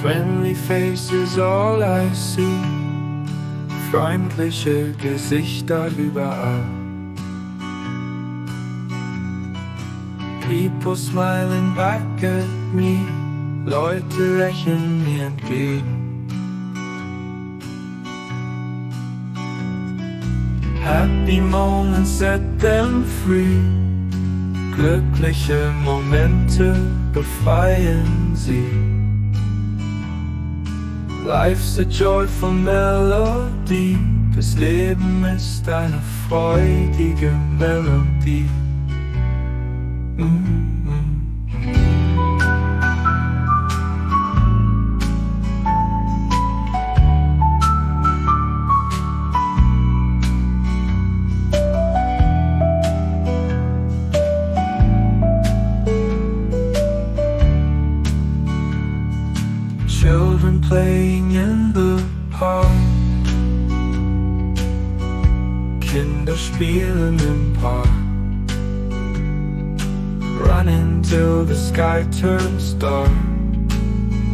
Friendly faces all I see, freundliche Gesichter überall. People smiling back at me, Leute lächeln mir entgegen. Happy moments set them free, glückliche Momente befreien sie. Life's a joyful melody, das Leben ist eine freudige Melodie. Children playing in the park, Kinder spielen im Park, running till the sky turns dark,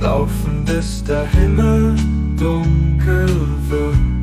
laufen bis der Himmel dunkel wird.